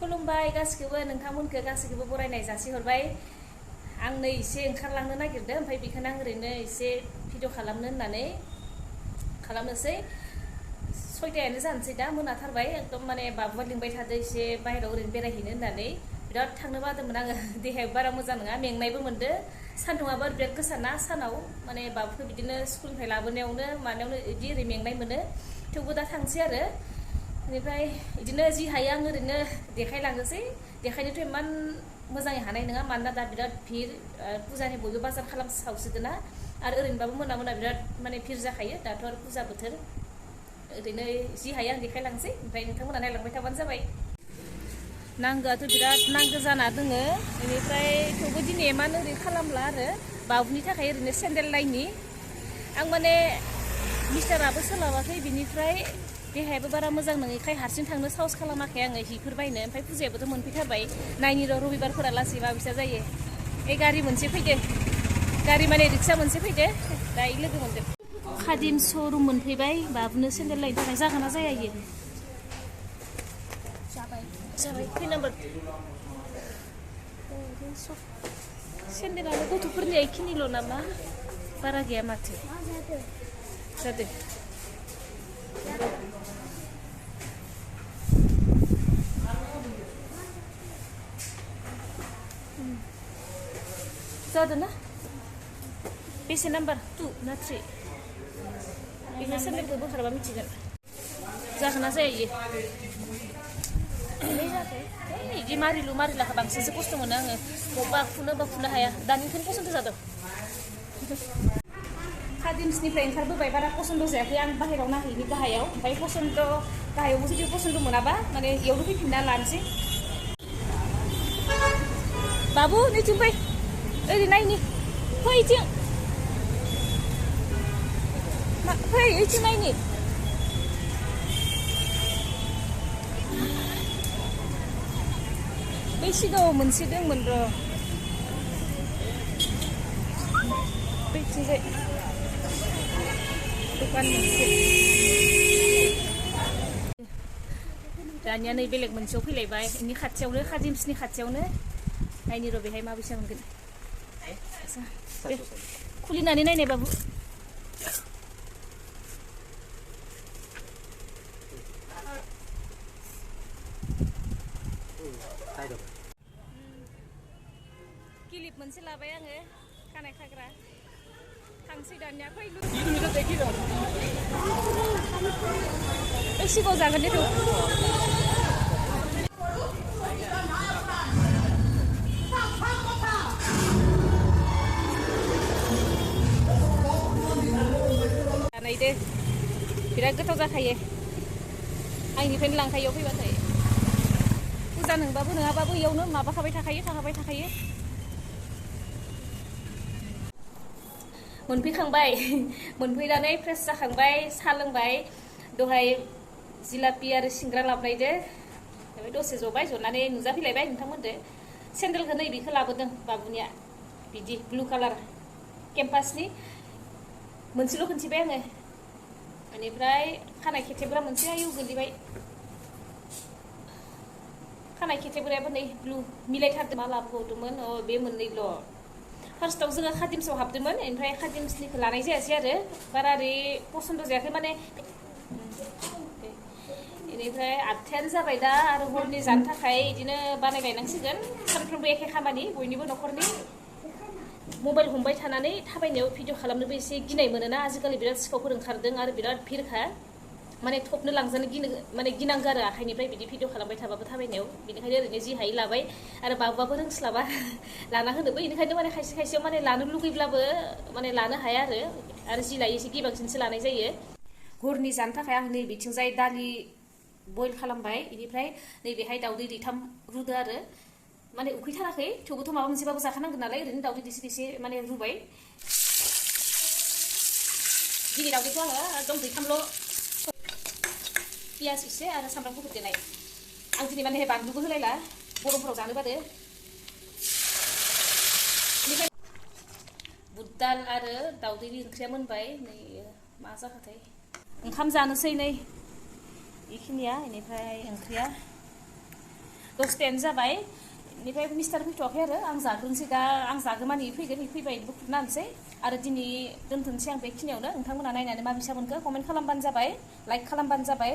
खुलुमबाय गासिखौबो नोंथांमोनखौ गासिखौबो बरायनाय जासिहरबाय। आं नै एसे ओंखारलांनो नागिरदों, ओमफ्राय बेखौनो आं ओरैनो एसे भिडिअ खालामनो होननानै खालामनोसै। 6टायानो जानोसै दा, मोनाथारबाय एकदम माने बाबुआ लिंबाय थादों एसे बाहेरायाव ओरैनो बेरायहैनो होननानै। बिराद थांनो बादोंमोन आङो, देहाया बारा मोजां नङा, मेंनायबो मोनदो। सान्दुङाबो बिराद गोसाना सानाव, माने बाबुखौ बिदिनो स्कुलनिफ्राय लाबोनायावनो मानायावनो बिदि ओरै मेंनाय मोनो। थेवबो दा थांसै आरो। बेनिफ्राय बिदिनो जि हायो आं ओरैनो देखायलांनोसै। देखायनोथ' इमान मोजाङै हानाय नङा, मानोना दा बिराद भिर, फुजानि बयबो बाजार खालामसावसिगोन ना, आरो ओरैनोबाबो मोना मोना बिराद माने भिर जाखायो, दाथ' आरो फुजा बोथोर। ओरैनो जि हायो आं देखायलांसै, ओमफ्राय नोंथांमोना नायलांबाय थाबानो जाबाय। नांगौआथ' बिराद नांगौ जाना दोङो, बेनिफ्राय थेवबो दिनै इमान ओरै खालामला आरो बाबुनि थाखाय ओरैनो सेन्देल नायनि। आं माने मिस्टाराबो सोलाबाखै, बिनिफ्राय देहायाबो बारा मोजां नङैखाय हारसिं थांनो साहस खालामाखै आङो हिफोर बायनो। ओमफ्राय फुजायाबोथ' मोनफैथारबाय, नायनि र' रबिबारफोरा लासै माबिसा जायो। गारि मोनसे फैदो, गारि माने रिक्सा मोनसे फैदो, दायो लोगो मोनदों। खादिम श'रुम मोनफैबाय, बाबुनो सेन्देल लायनो थाखाय। जागोन ना जाया इयो? जाबाय खै नाम्बार? सेन्देलानो गथ'फोरनिया इखिनिल' नामा? बारा गैया माथो। जादों। जादों ना? बेसे नाम्बार? 2 ना 3? बेखौ सेन्देलखौ बोखारबा मिथिगोन। जागोन ना जाया इयो? बिदि मारिलु मारिलाखौ बांसिनसो खस्थ' मोनो आङो, बबेबा खुनो हाया। दानिखौनो पसन्द जादों। खादिम्सनिफ्राय ओंखारबोबाय, बारा पसन्द जायाखै। आं बाहेरायाव नायहैनि गाहायाव, ओमफ्राय गाहायावबो जुदि पसन्द मोनाबा माने इयावनो फैफिनना लानोसै। बाबु नैथिं फै, ओरै नायनि, फै इथिं फै, ओइथिं नायनि। बै सिगाङाव मोनसे दंमोन र', बैथिंजाय दखान मोनसे। दानिया नै बेलेग मोनसेयाव फैलायबाय, बेनि खाथियावनो, खादिम्सनि खाथियावनो। नायनि र' बेहाय माबैसा मोनगोन। खुलिनानै नायनाय बाबु। क्लिप मोनसे लाबाय आङो, खानाय खाग्रा। थांसै दानिया, फै सिगाङाव जागोन दे। बानायदो, बिराद गोथाव जाखायो, आंनिफ्रायनो लांखायो फैबाथाय। फुजा नोंबाबो नङाबाबो इयावनो माबाखाबाय थाखायो, थाखाबाय थाखायो। मोनफैखांबाय, मोनफैनानै फ्रेस जाखांबाय, साहा लोंबाय। दहाय जिलापि आरो सिंग्रा लाबोनायदो, ओमफ्राय दसे जबाय, जनानै नुजाफैलायबाय नोंथांमोनदो। सेन्देलखौ नै बेखौ लाबोदों बाबुनिया, बिदि ब्लु कालार केम्पासनि। मोनसेल' खोन्थिबाय आङो, बेनिफ्राय खानाय खेथेबग्रा मोनसे आयौ गोलैबाय। खानाय खेथेबग्रायाबो नै ब्लु मिलायथारदों। मा लाबोबावदोंमोन? बे मोननैल'। फार्स्टआव जोङो खादिम्सआव हाबदोंमोन, ओमफ्राय खादिम्सनिखौ लानाय जायासै आरो, बारा ओरै पसन्द जायाखै माने। बेनिफ्राय 8थायानो जाबाय दा, आरो हरनि जानो थाखाय बिदिनो बानायलायनांसिगोन। सानफ्रोमबो एखे खामानि बयनिबो न'खरनि। मबाइल हमबाय थानानै थाबायनायाव भिडिअ खालामनोबो एसे गिनाय मोनोना, आजिखालि बिराद सिखावफोर ओंखारदों आरो बिराद भिरखा, माने थबनो लांजानो माने गिनांगौ आरो आखाइनिफ्राय बिदि भिडिअ खालामबाय थाबाबो थाबायनायाव। बेनिखायनो ओरैनो जि हायो लाबाय, आरो बाबुआबो रोंस्लाबा लाना होनोबो, बेनिखायनो माने खायसे खायसेयाव माने लानो लुगैब्लाबो माने लानो हाया आरो जि लायो एसे गिबांसिनसो लानाय जायो। हरनि जानो थाखाय आं नै बिथिंजाय दालि बयल खालामबाय, बेनिफ्राय नैबेहाय दाउदै दैथाम रुदो आरो, माने उखैथाराखै, थेवबोथ' माबा मोनसेबाबो जाखानांगोन नालाय, ओरैनो दाउदै दैसे दैसे माने रुबाय। दिनै दाउदैखौ आङो एकदम दैथामल', पियाज एसे आरो सामब्राम गुफुर देनाय। आं दिनै माने बानलुबो होलायला, गरमफोराव जानो बादो। बुद दाल आरो दाउदैनि ओंख्रिया मोनबाय। नै मा जाखोथाय, ओंखाम जानोसै नै बेखिनिया, बेनिफ्राय ओंख्रिया 10:10 जाबाय बेनिफ्राय मिस्टार फैथ'वाखै आरो आं जाग्रोनोसै दा आं जागोमानि फैगोन फैबाय खुरना होनोसै आरो दिनै दोनथ'नोसै आं बेखिनियावनो नोंथांमोना नायनानै मा बिसा मोनखो कमेन्ट खालामबानो जाबाय लाइक खालामबानो जाबाय